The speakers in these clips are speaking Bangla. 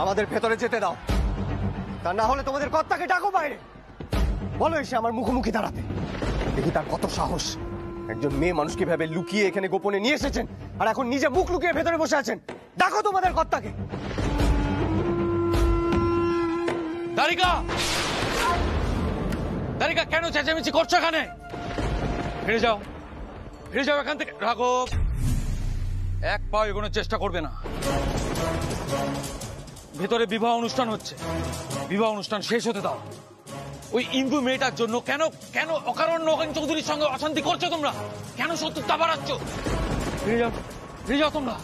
আমাদের ভেতরে যেতে দাও, তা না হলে তোমাদের কর্তাকে ডাকো বাইরে। বলো এসে আমার মুখোমুখি দাঁড়াতে, দেখি তার কত সাহস। একজন মেয়ে মানুষ কিভাবে লুকিয়ে এখানে গোপনে নিয়ে এসেছেন, আর এখন নিজে মুখ লুকিয়ে ভেতরে বসে আছেন। ডাকো তোমাদের কর্তাকে। দারিকা, দারিকা, কেন চেঁচামেচি করছো এখানে? ফিরে যাও, ফিরে যাও এখান থেকে। রাঘব, এক পাও এগোনোর চেষ্টা করবে না। ভেতরে বিবাহ অনুষ্ঠান হচ্ছে, বিবাহ অনুষ্ঠান শেষ হতে দাও। ওই ইন্দু মেয়েটার জন্য কেন কেন অকারণ নগেন চৌধুরীর সঙ্গে অশান্তি করছো তোমরা? কেন শত্রুতা বাড়াচ্ছ? ফিরে যাও, ফিরে যাও তোমরা।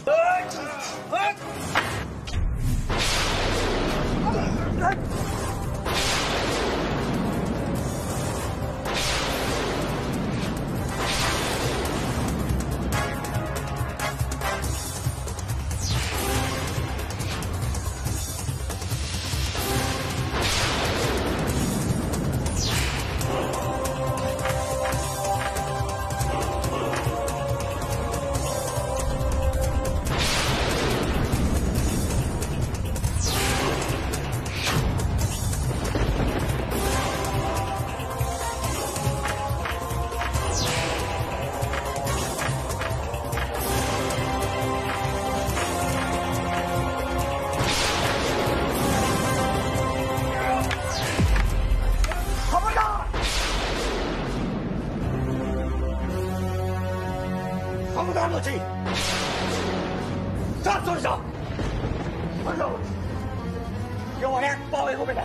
কেউ এক পাও এগোবে না,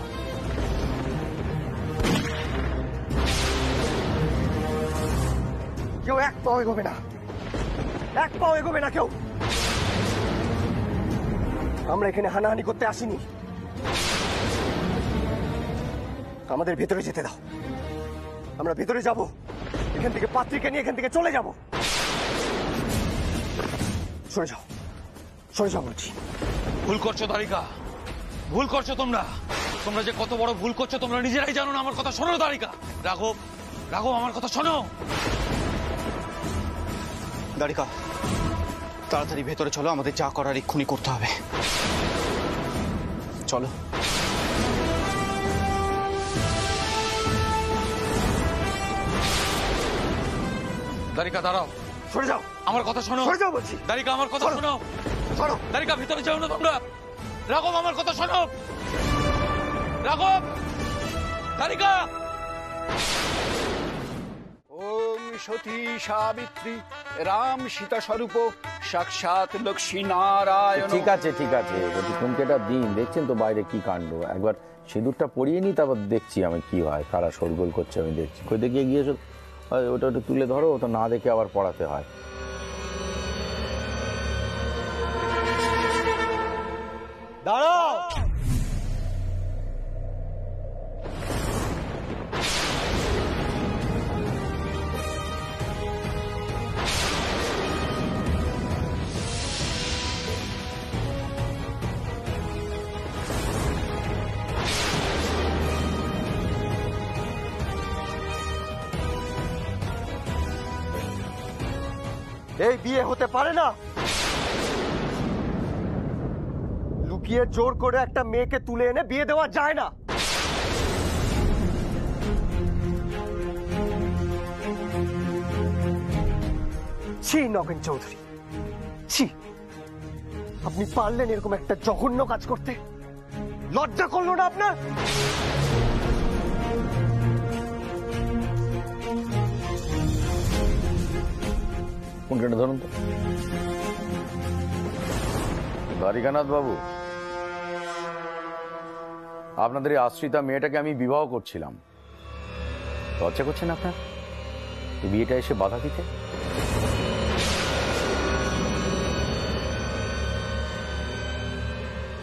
কেউ এক পাও এগোবে না, এক পাও এগোবে না কেউ। আমরা এখানে হানাহানি করতে আসিনি, আমাদের ভেতরে যেতে দাও। আমরা ভেতরে যাব, এখান থেকে পাত্রীকে নিয়ে এখান থেকে চলে যাব। সরে যাও, সরে যাও বলছি। ভুল করছো দারিকা, ভুল করছো তোমরা। তোমরা যে কত বড় ভুল করছো তোমরা নিজেরাই জানো না। আমার কথা শোনো দারিকা। রাঘব, রাঘব, আমার কথা শোনো। দারিকা, তাড়াতাড়ি ভেতরে চলো, আমাদের যা করার এক্ষুনি করতে হবে। চলো। দারিকা দাঁড়াও, সরে যাও, আমার কথা শোনো। সরে যাও বলছি। দারিকা, আমার কথা শোনো। সরো। দারিকা, ভিতরে যাও না তোমরা। রাঘব, আমার কথা শোনো। রাঘব, দারিকা। ওম সতী সাবিত্রী রাম সীতা স্বরূপ সাক্ষাৎ লক্ষ্মী নারায়ণ। ঠিক আছে, ঠিক আছে, কুমকেটা দিন। দেখছেন তো বাইরে কি কাণ্ড। একবার সিঁদুরটা পরিয়ে নি, তারপর দেখছি আমি কি হয়। কারা শোরগোল করছে আমি দেখছি। কই দেখে গিয়েছো, ওটা একটু তুলে ধরো। ওটা না দেখে আবার পড়াতে হয়। দাঁড়াও। এই বিয়ে হতে পারে না। লুকিয়ে জোর করে একটা মেয়েকে তুলে এনে বিয়ে দেওয়া যায় না। ছি নগেন চৌধুরী, ছি। আপনি পারলেন এরকম একটা জঘন্য কাজ করতে? লজ্জা করলো না আপনার? কুমকেটা ধরুন তো। দ্বারিকানাথ বাবু, আপনাদের এই আশ্রিতা মেয়েটাকে আমি বিবাহ করছিলাম। লজ্জা করছেন আপনার এই বিয়েটা এসে বাধা দিতে?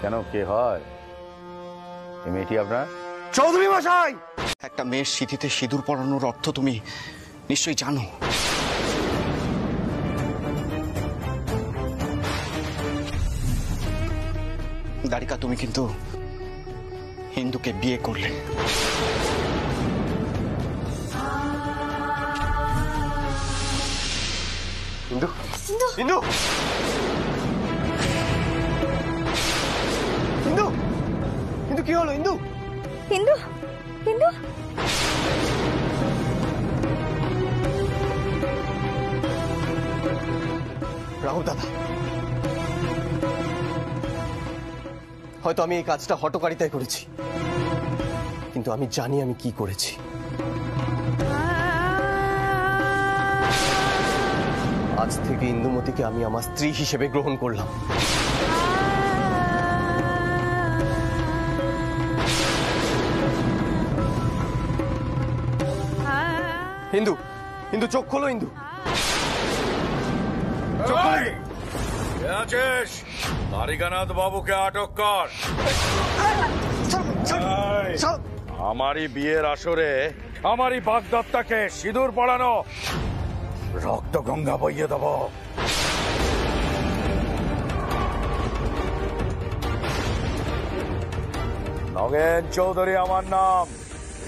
কেন, কে হয় এই মেয়েটি আপনার? চৌধুরী মশাই, একটা মেয়ের স্মৃতিতে সিঁদুর পরানোর অর্থ তুমি নিশ্চয়ই জানো। দারিকা, তুমি কিন্তু হিন্দুকে বিয়ে করলে। হিন্দু, হিন্দু, হিন্দু। কি হলো ইন্দু? হিন্দু হিন্দু রাহুল দাদা, হয়তো আমি এই কাজটা হঠকারিতায় করেছি, কিন্তু আমি জানি আমি কি করেছি। আজ থেকে ইন্দুমতিকে আমি আমার স্ত্রী হিসেবে গ্রহণ করলাম। ইন্দু, ইন্দু চোখ খোলো ইন্দু, চোখ খোলো। আছিস? দ্বারিকানাথ বাবুকে আটক কর। আমারই বিয়ের আসরে আমারই বাগদত্তাকে সিঁদুর পড়ানো, রক্ত গঙ্গা বইয়ে দেব। নগেন চৌধুরী আমার নাম,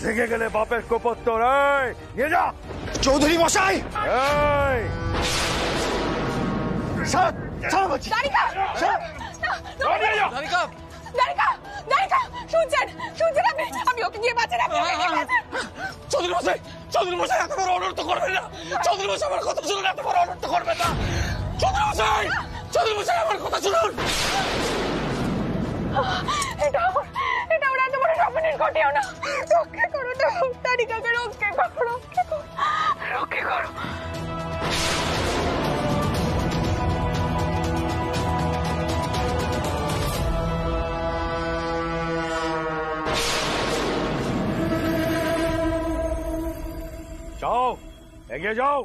রেগে গেলে বাপের কুপুত্তর। এই নিয়ে যা। চৌধুরী মশাই, এই দারিকা নিয়ে যা। দারিকা, দারিকা দারিকা শুনছেন শুনছেন আপনি? আমি ওকে গিয়ে বাঁচান। চৌধুরী মশাই, চৌধুরী মশাই এত বড় অনর্থ করবেন না। চৌধুরী মশাই আমার কথা শুনুন, এত বড় অনর্থ করবেন না। চৌধুরী মশাই, চৌধুরী মশাই আমার কথা শুনুন। এটা ওরা এত বড় স্বপ্নের ঘটেও না। রক্ষা করো তো, দারিকাকে রক্ষা করো, রক্ষা করো, রক্ষা করো। যাও, এগিয়ে যাও,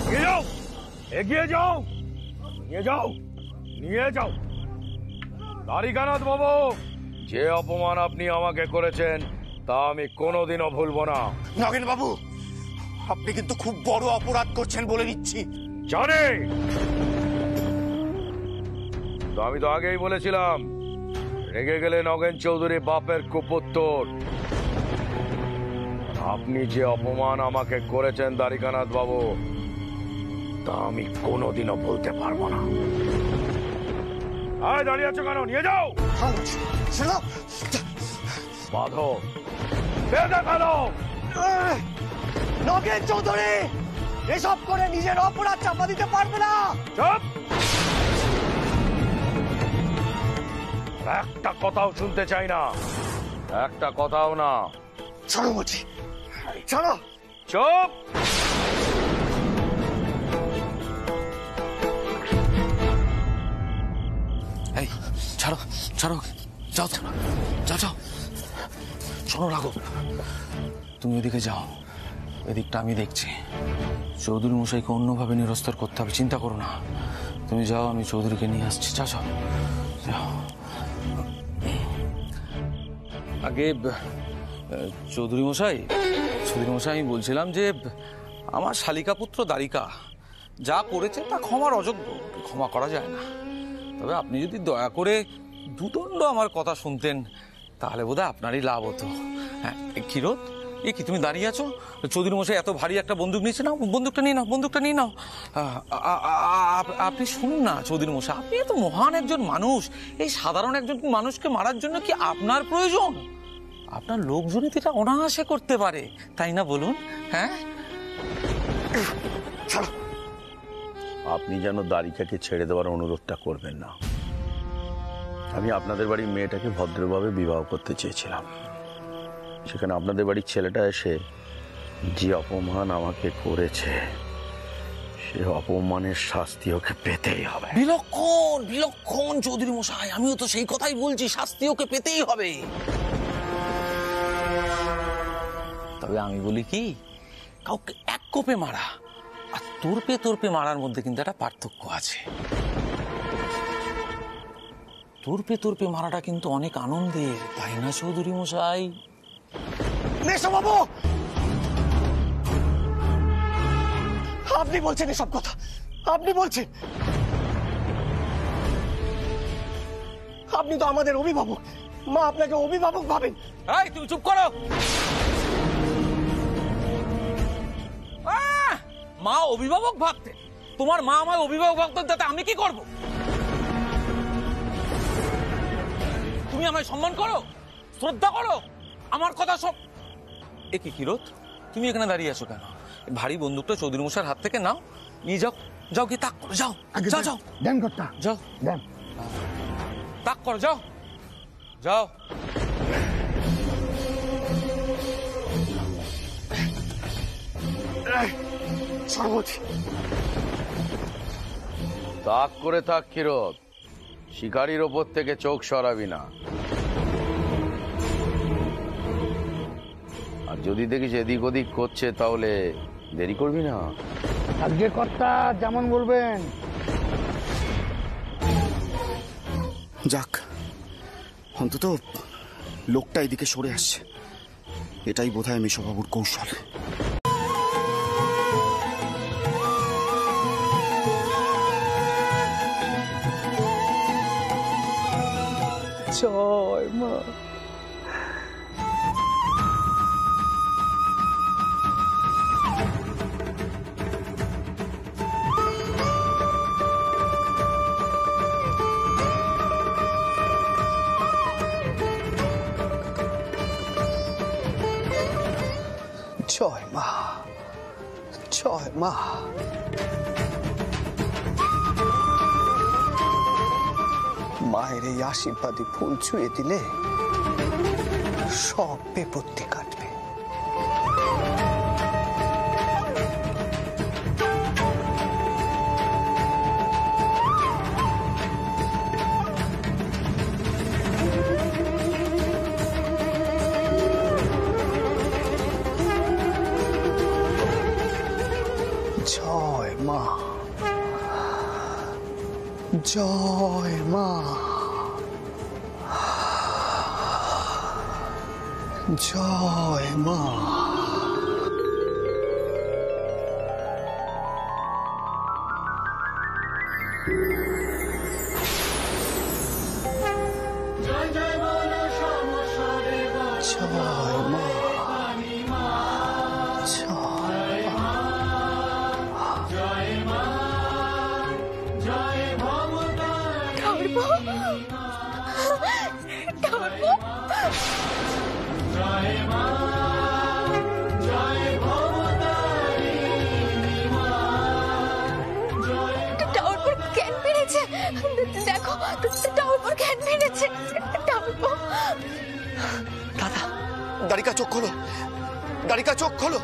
এগিয়ে যাও, এগিয়ে যাও, নিয়ে যাও, নিয়ে যাও। দ্বারিকানাথ বাবু, যে অপমান আপনি আমাকে করেছেন তা আমি কোনোদিনও ভুলবো না। নগেন বাবু, আপনি কিন্তু খুব বড় অপরাধ করছেন বলে দিচ্ছি। জানি, তো আমি তো আগেই বলেছিলাম, রেগে গেলে নগেন চৌধুরী বাপের কুপুত্তর। আপনি যে অপমান আমাকে করেছেন দ্বারিকানাথ বাবু, তা আমি কোনোদিনও বলতে পারবো না। আয়, দাঁড়িয়ে আছো কেন? নিয়ে যাও, বাঁধো, বেঁধে ফেলো। নগেন চৌধুরী এসব করে নিজের অপরাধ চাপা দিতে পারবে না। চুপ! একটা কথাও শুনতে চাই না, একটা কথাও না। ছাড়ো বলছি, ছাড়ো। চুপ! এই ছাড়ো, ছাড়ো, যাও, যাও, যাও। শোনো রাঘব, তুমি ওদিকে যাও, এদিকটা আমি দেখছি। চৌধুরী মশাইকে অন্যভাবে নিরস্তর করতে হবে, চিন্তা করো না। তুমি যাও, আমি চৌধুরীকে নিয়ে আসছি। যাও, যাও, যাও। আগে চৌধুরী মশাই, আমি বলছিলাম যে আমার শালিকা পুত্র দ্বারিকা যা করেছে তা ক্ষমার অযোগ্য, ক্ষমা করা যায় না। তবে আপনি যদি দয়া করে দুদণ্ড আমার কথা শুনতেন তাহলে বোধহয় আপনারই লাভ হতো। হ্যাঁ, ক্ষীরোদ, কি তুমি দাঁড়িয়ে আছো? চৌধুরী মশাই এত ভারী একটা বন্দুক নিয়েছে, নাও বন্দুকটা নিয়ে নাও, বন্দুকটা নিয়ে নাও। আপনি শুনুন না চৌধুরী মশাই, আপনি এত মহান একজন মানুষ, এই সাধারণ একজন মানুষকে মারার জন্য কি আপনার প্রয়োজন? আপনার লোকজনই তো এটা অনায়াসে করতে পারে, তাই না বলুন? হ্যাঁ, আপনি যেন দ্বারিকাকে ছেড়ে দেওয়ার অনুরোধটা করবেন না। আমি আপনাদের বাড়ির মেয়েটাকে ভদ্রভাবে বিবাহ করতে চেয়েছিলাম, সেখানে আপনাদের বাড়ির ছেলেটা এসে যে অপমান আমাকে করেছে, সে অপমানের শাস্তি ওকে পেতেই হবে। বিলক্ষণ, বিলক্ষণ চৌধুরী মশাই, আমিও তো সেই কথাই বলছি, শাস্তি ওকে পেতেই হবে। তবে আমি বলি কি, কাউকে এক কোপে মারা আর তোরপে তোরপে মারার মধ্যে কিন্তু একটা পার্থক্য আছে। তোরপে তোরপে মারাটা কিন্তু অনেক আনন্দের, তাই না চৌধুরী মশাই? বাবু, আপনি বলছেন এসব কথা? আপনি বলছেন? আপনি তো আমাদের অভিভাবক, মা আপনাকে অভিভাবক ভাবেন। এই তুমি চুপ করো। মা অভিভাবক ভাবতে, তোমার মা আমায় অভিভাবক ভাবতেন, তাতে আমি কি করব? তুমি আমায় সম্মান করো, শ্রদ্ধা করো, আমার কথা সব। এ কি কিরত, তুমি এখানে দাঁড়িয়ে আছো কেন? ভারী বন্দুকটা চৌধুরী মশাইয়ের হাত থেকে নাও, নিয়ে যাও, যাও কি তাক করো, যাও যাও যাও দেন কর্তা যাও, দেন। তাক করো, যাও যাও। সর্বতি তাক করে থাক কিরত, শিকারির ওপর থেকে চোখ সরাবি না। আর যদি দেখিস এদিক ওদিক করছে তাহলে দেরি করবি না। আজকে কর্তা যেমন বলবেন। যাক, অন্তত লোকটা এদিকে সরে আসছে, এটাই বোধহয় মেশবাবুর কৌশল। জয় মা। জয় মা, জয় মা। মায়ের এই আশীর্বাদী ফুল ছুঁয়ে দিলে সব বিপত্তি কাটবে। জয় মা, জয় মা, জয় মা। জয় মা, জয় মা। ঠাকুরপো, ঠাকুরপো, ঠাকুরপোর জ্ঞান ফিরেছে। দেখো, ঠাকুরপোর জ্ঞান ফিরেছে। ঠাকুরপো, দাদা, দাঁড়িকা চোখ খোলো, দাঁড়িকা চোখ খোলো।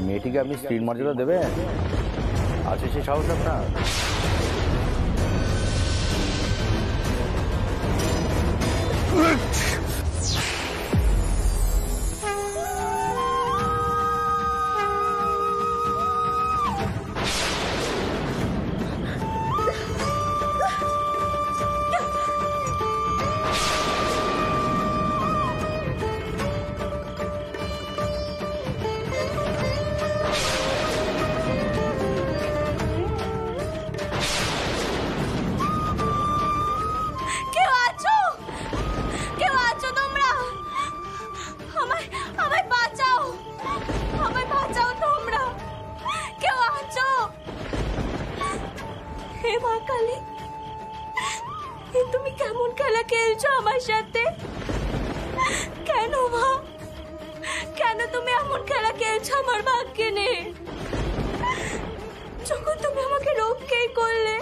মেয়েটিকে আপনি স্ত্রীর মর্যাদা দেবেন? আছে সে সাহস আপনার? কালী, তুমি কেমন খেলা খেলছো আমার সাথে? কেন মা, কেন তুমি এমন খেলা খেলছো আমার ভাগ্যে নেই? যখন তুমি আমাকে রক্ষাই করলে,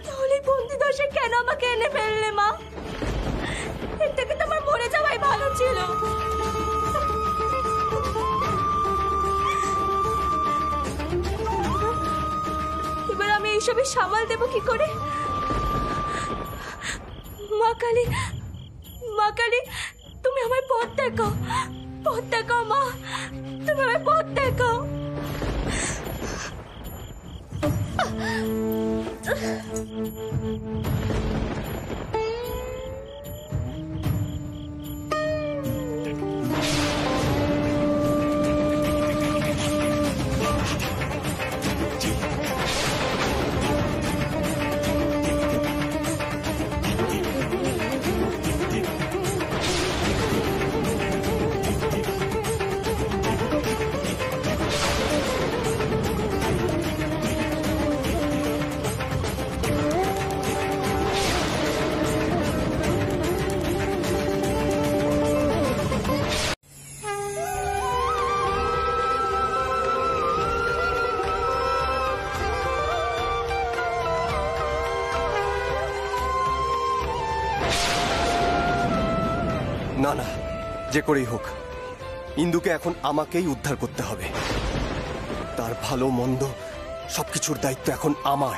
তাহলে বন্দি দশে কেন আমাকে এনে ফেললে মা? এর থেকে তোমার মরে যাওয়াই ভালো ছিল। এবার আমি এইসবে সামাল দেবো কি করে? মা কালী, মা কালী, তুমি আমার পথ দেখাও, পথ দেখাও মা, তুমি আমার পথ দেখাও। না না, যে করেই হোক ইন্দুকে এখন আমাকেই উদ্ধার করতে হবে। তার ভালো মন্দ সবকিছুর দায়িত্ব এখন আমার।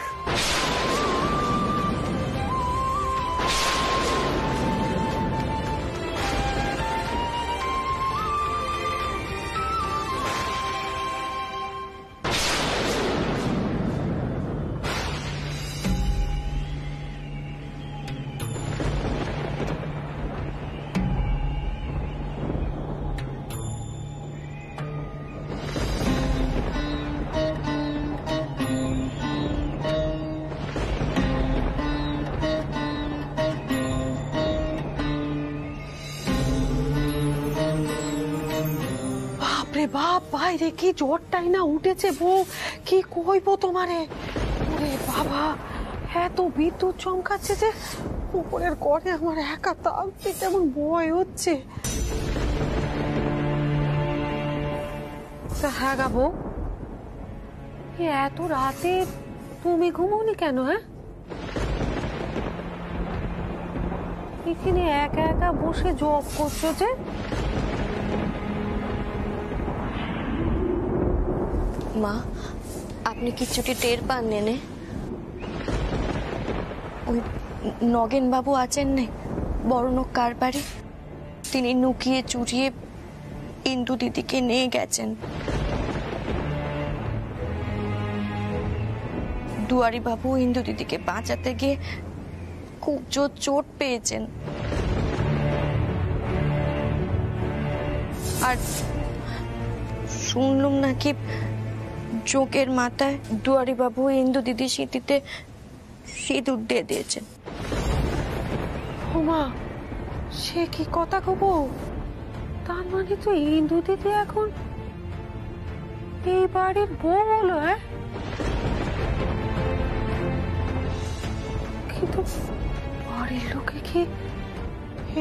বাপরে বাপ, বাইরে কি জোরটাই না উঠেছে বউ, কি কইবো তোমারে। ওরে বাবা, এত বিদ্যুৎ চমকাচ্ছে যে উপরের ঘরে আমার একা থাকতে কেমন ভয় হচ্ছে। হ্যাঁ গা বউ, এত রাতে তুমি ঘুমোনি কেন? হ্যাঁ, এখানে একা একা বসে জব করছো যে? মা, আপনি কিচ্ছুটি টের পাননি নে? ওই নগেন বাবু আছেন নে, বড়নক কারবারি, তিনি নুকিয়ে চুরিয়ে ইন্দু দিদিকে নিয়ে গেছেন। দুয়ারি বাবু ইন্দু দিদিকে বাঁচাতে গিয়ে খুব জোর চোট পেয়েছেন। আর শুনলাম নাকি চোখের মাথায় দুয়ারি বাবু ইন্দু দিদি স্মৃতিতে সিঁদুর দিয়ে দিয়েছেন। ওমা, সে কি কথা কব? তার মানে তো ইন্দু দিদি এখন এই বাড়ির বউ হলো? হ্যাঁ, কিন্তু বাড়ির লোকে কি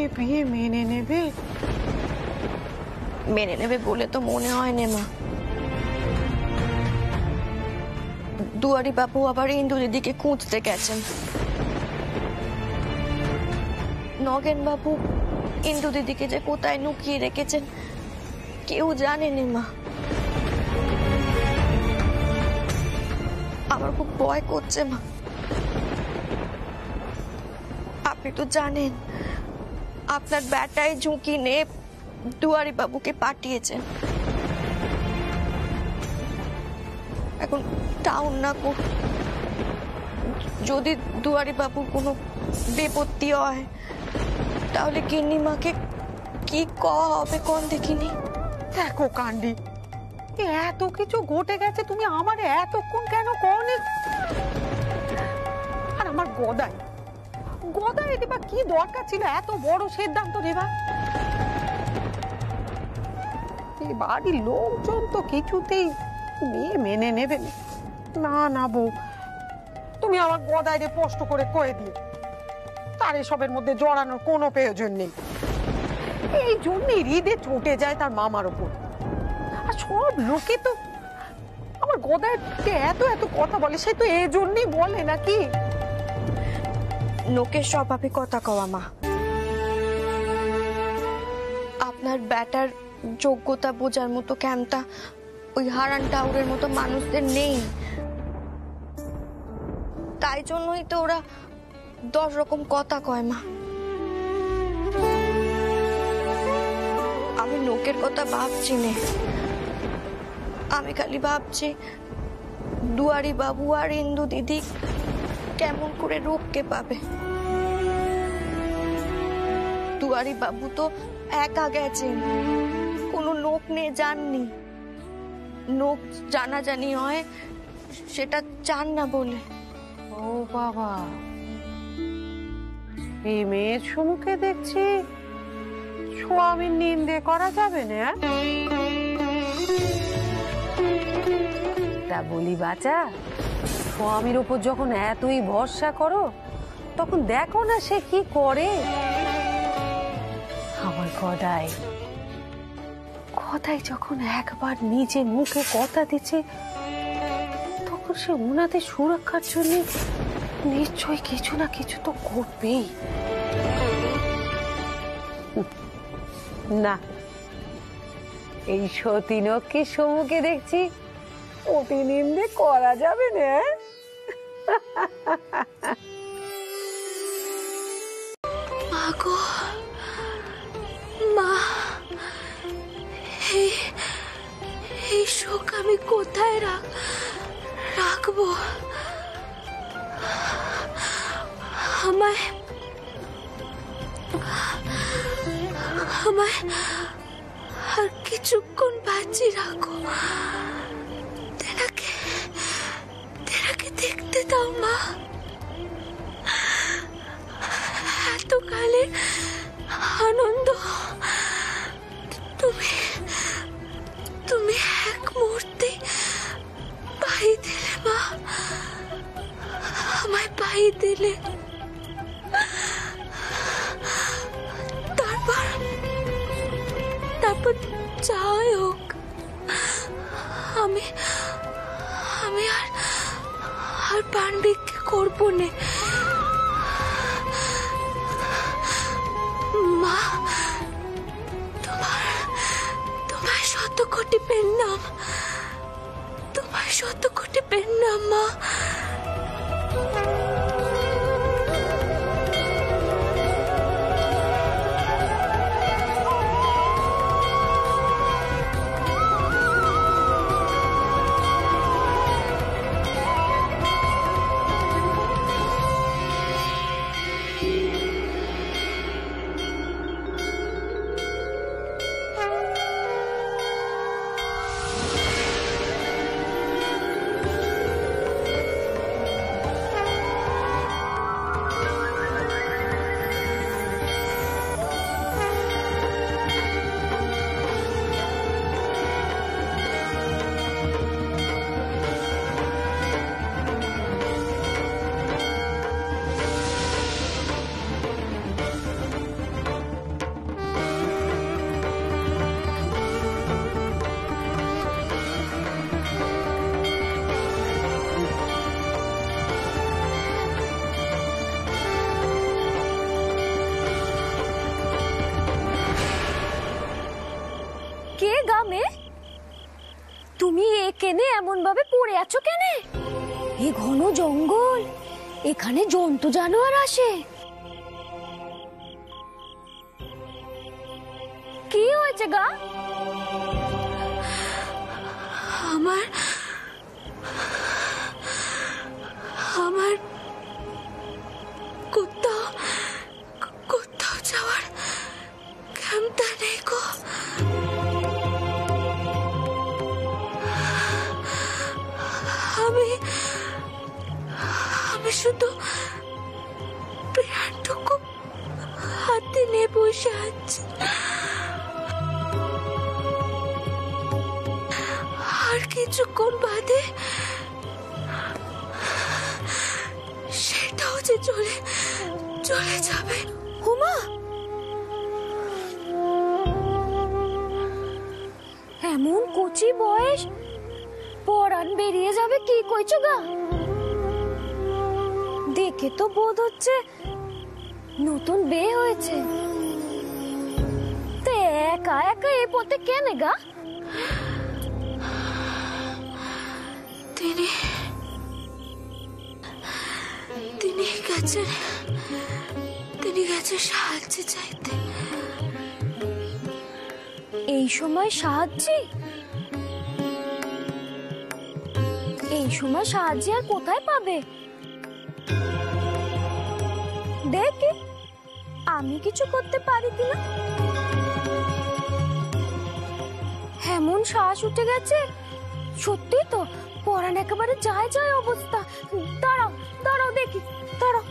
এ বিয়ে মেনে নেবে? মেনে নেবে বলে তো মনে হয় না মা। দুয়ারি বাবু আবার ইন্দু দিদিকে খুঁজতে গেছেন। নগেন বাবু ইন্দু দিদিকে যে কোথায় লুকিয়ে রেখেছেন কেউ জানেনি মা। আমার খুব ভয় করছে মা। আপনি তো জানেন আপনার ব্যাটায় ঝুঁকি নিয়ে দুয়ারি বাবুকে পাঠিয়েছেন। এখন টাউন না কো, যদি দুয়ারি বাবুর কোনো বিপত্তি হয় তাহলে গিন্নিমাকে কি হবে কোন দেখিনি। দেখো কান্ডি, এত কিছু ঘটে গেছে, তুমি আমার এতক্ষণ কেন কওনি? আর আমার গদাই দেবা কি দরকার ছিল এত বড় সিদ্ধান্ত নেবা? এই বাড়ির লোকজন তো কিছুতেই মেয়ে মেনে নেবে না। না বউ, তো তুমি আমার গদাইরে স্পষ্ট করে কয়ে দিও, তার এসবের মধ্যে জড়ানোর কোনো প্রয়োজন নেই। এই জন্যই হৃদে চটে যায় তার মামার ওপর। আর সব লোকে তো আমার গদাইকে এত এত কথা বলে, সে তো এই জন্যই বলে নাকি। লোকের স্বভাবে কথা কওয়া মা, আপনার ব্যাটার যোগ্যতা বোঝার মতো ক্যামটা ওই হারান টাউরের মতো মানুষদের নেই। তাই জন্যই তো ওরা 10 রকম কথা কয় মা। আমি লোকের কথা ভাবছি না, আমি খালি ভাবছি দুয়ারি বাবু আর ইন্দু দিদি কেমন করে রূপকে পাবে। দুয়ারি বাবু তো একা গেছেন, কোনো লোক নিয়ে যাননি। লোক জানাজানি হয় সেটা চান না বলে। ও বাবা, এই মেয়ের সম্মুখে দেখছি স্বামীর নিন্দে করা যাবে না। তা বলি বাচ্চা, স্বামীর উপর যখন এতই ভরসা করো তখন দেখো না সে কি করে। আমার গদাই যখন একবার নিজে মুখে কথা দিচ্ছে তখন সে ওনাদের সুরক্ষার জন্য নিশ্চয়ই কিছু না কিছু তো করবেই। না, এই সতীনকে সম্মুখে দেখছি অতি নিন্দে করা যাবে না। মা গো মা, এই শোক আমি কোথায় রাখবো? আমায় আর কিছুক্ষণ বাঁচিয়ে রাখো। তেনাকে দেখতে দাও মা। এতকালের আনন্দ তুমি এক মুহূর্তে পাই দিলে মা, আমায় পাই দিলে। তারপর যাই হোক, আমি আর প্রাণ ভিক্ষা করবো না মা। তোমার 100 কোটি প্রণাম, তোমার 100 কোটি প্রণাম মা। কে গামে? তুমি এখানে এমন ভাবে পড়ে আছো কেন? এই ঘন জঙ্গল, এখানে জন্তু জানোয়ার আসে। কি হয়েছে গা? আমার কোথাও যাওয়ার ক্ষমতা নেই গো। আমি শুধু প্রাণটুকু হাতে নিয়ে বসে আছি। আর কিছুক্ষণ বাদে চলে চলে যাবে। হুমা, এমন কচি বয়স, পরাণ বেরিয়ে যাবে কি কইছো গা? দেখে তো বোধ হচ্ছে নতুন বিয়ে হয়েছে। তে একা একা এ পথে কেনে গা? তিনি গেছে সাহায্য চাইতে। এই সময় সাহায্য আর কোথায় পাবে? দেখি আমি কিছু করতে পারি কিনা। এমন শ্বাস উঠে গেছে, সত্যি তো পরাণ একেবারে যায় যায় অবস্থা। দাঁড়াও দাঁড়াও দেখি, দাঁড়াও।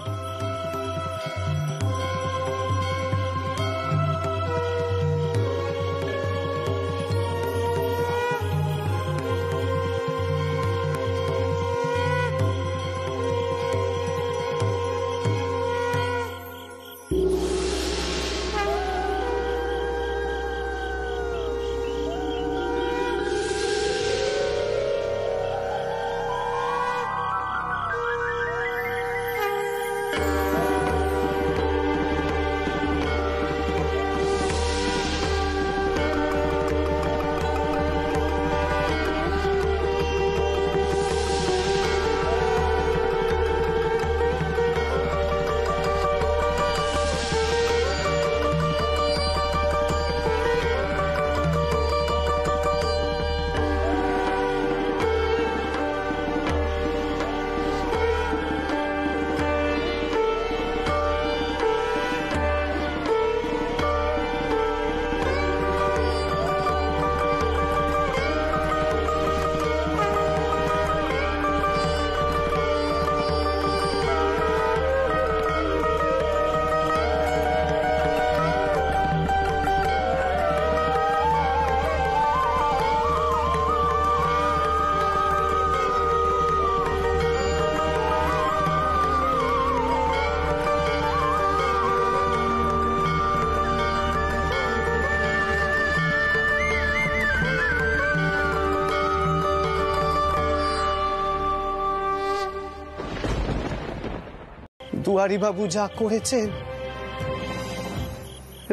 দুয়ারি বাবু যা করেছেন,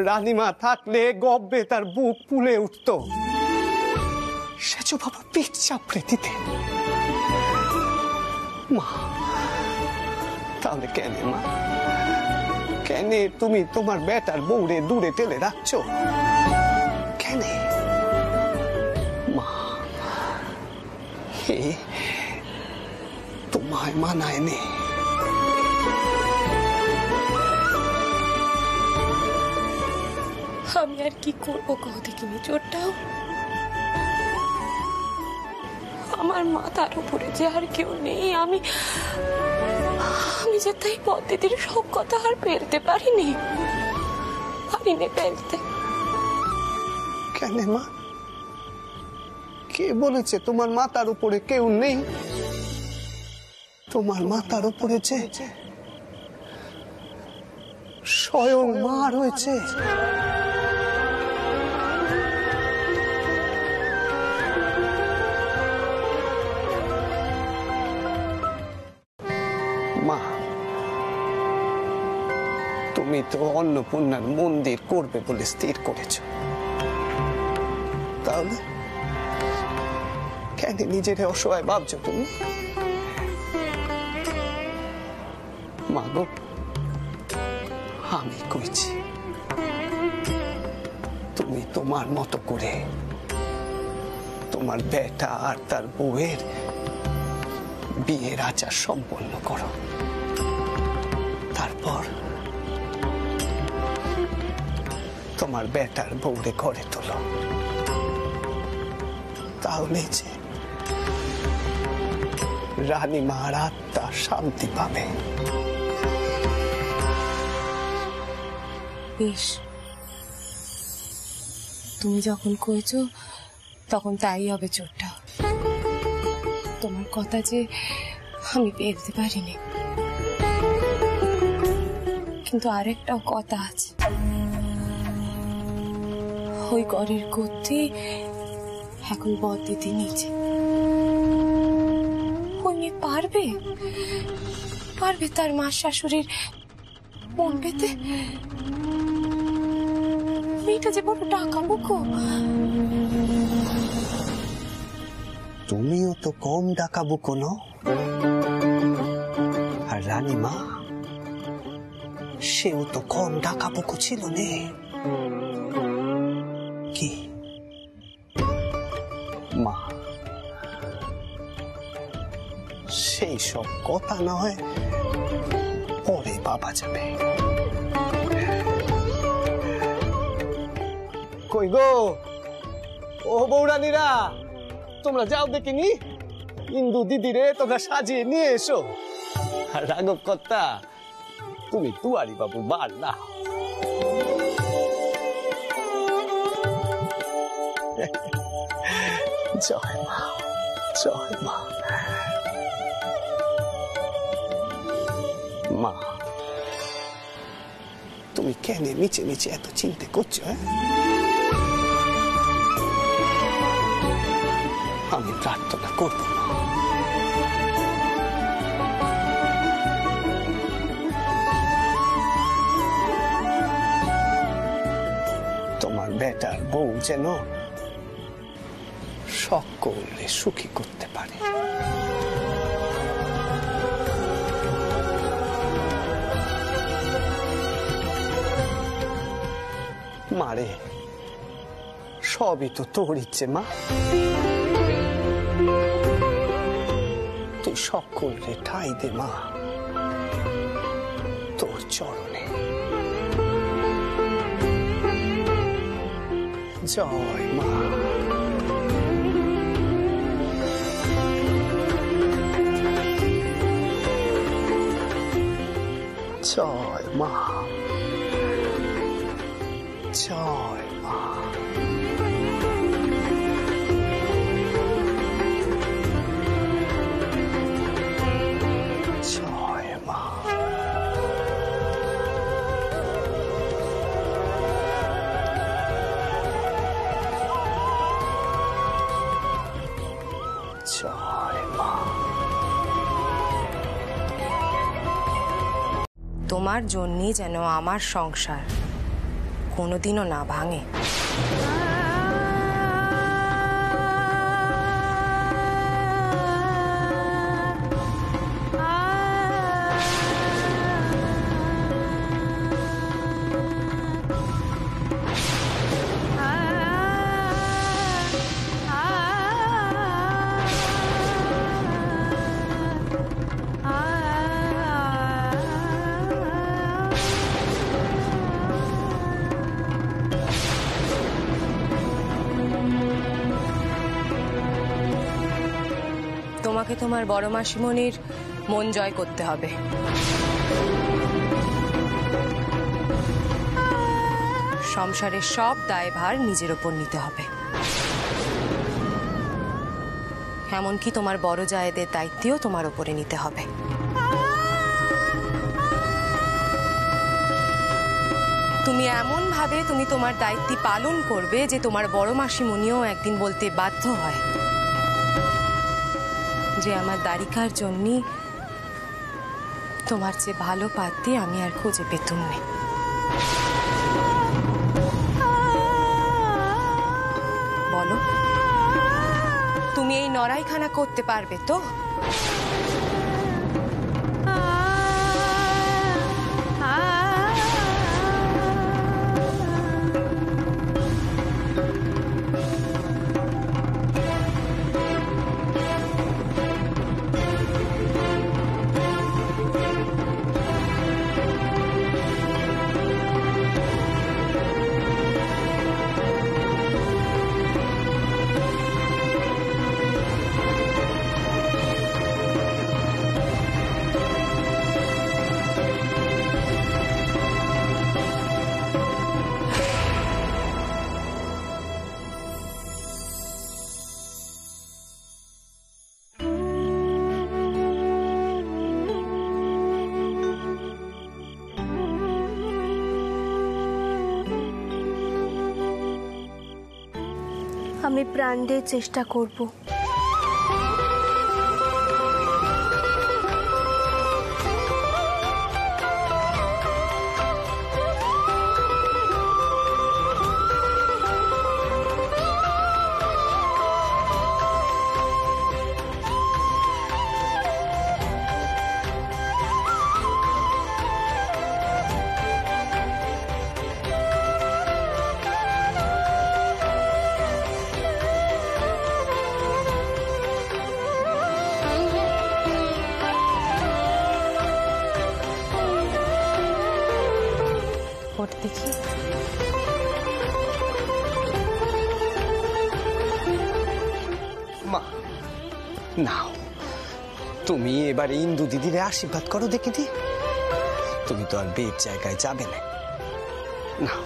রানীমা থাকলে গব্বে তার বুক ফুলে উঠত। সেজো বাবু পিঠ চাপড়ে দিতে। মা, তাহলে কেন মা, কেন তুমি তোমার বেটার বউরে দূরে টেলে রাখছো? কেন মা? তোমায় মানায় নে। আমি আর কি করবো কহ দেখিনি? চোরটাও আমার মাথার উপরে যে আর কেউ নেই। আমি যে তাই পদ্ধতির সব কথা আর ফেলতে পারিনি ফেলতে। কেন মা? কে বলেছে তোমার মাথার উপরে কেউ নেই? তোমার মাথার উপরে যে স্বয়ং মা রয়েছে। মা, তুমি তো অন্নপূর্ণার মন্দির করবে বলে স্থির করেছ, তাহলে কেন নিজের অসহায় ভাবছো তুমি? মা গো, আমি কইছি তুমি তোমার মতো করে তোমার বেটা আর তার বউয়ের বিয়ের আচার সম্পন্ন করো, তারপর তোমার বেটার বউরে ঘরে তোলো। তাহলে যে রানীমার আত্মা শান্তি পাবে। বেশ, তুমি যখন কইছো তখন তাই হবে। চোরটা তোমার কথা যে আমি পেরতে পারিনি। কিন্তু আরেকটাও কথা আছে। ওই ঘরের গতি এখন বদিদি নিচে। ওই মেয়ে পারবে পারবে তার মা শাশুড়ির মন পেতে? মেয়েটা যে বড় ডাকাবুকো। তুমিও তো কম ডাকাবুকো নও। আর রানীমা সেও তো কম ডাকাবুকো ছিল নে। কি মা, সেই সব কথা না হয় পরে বাবা যাবে। কই গো ও বৌরানীরা, তোমরা যাও দেখিনি ইন্দু দিদিরে তোমরা সাজিয়ে নিয়ে এসো। আর রাঘব কর্তা, তুমি দুয়ারি বাবু বার না। জয় মা, জয় মা। মা, তুমি কেন মিছে মিছে এত চিন্তা করছো? আমি প্রার্থনা করব না। তোমার বেটার বউ যেন সকলে সুখী করতে পারে। মারে, সবই তো তোর ইচ্ছে মা। তুই সকলকে ঠাই দে মা তোর চরণে। জয় মা। জয় মা, জয় মা। জয় মা। জয় মা। তোমার জন্যই যেন আমার সংসার কোনোদিনও না ভাঙে। তোমাকে তোমার বড় মাসিমণির মন জয় করতে হবে। সংসারের সব দায়ভার নিজের ওপর নিতে হবে। এমনকি তোমার বড় জায়েদের দায়িত্বও তোমার ওপরে নিতে হবে। তুমি এমন ভাবে তুমি তোমার দায়িত্ব পালন করবে যে তোমার বড় মাসিমণিও একদিন বলতে বাধ্য হয় যে আমার দ্বারিকার জন্য তোমার চেয়ে ভালো পাত্রী আমি আর খুঁজে পেতুম না। বলো, তুমি এই নড়াইখানা করতে পারবে তো? আমি প্রাণ দিয়ে চেষ্টা করব। দেখি মা নাও, তুমি এবার ইন্দু দিদিরে আশীর্বাদ করো দেখি দি। তুমি তো আর বের জায়গায় যাবে না। নাও।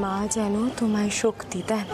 মা যেন তোমায় শক্তি দেন।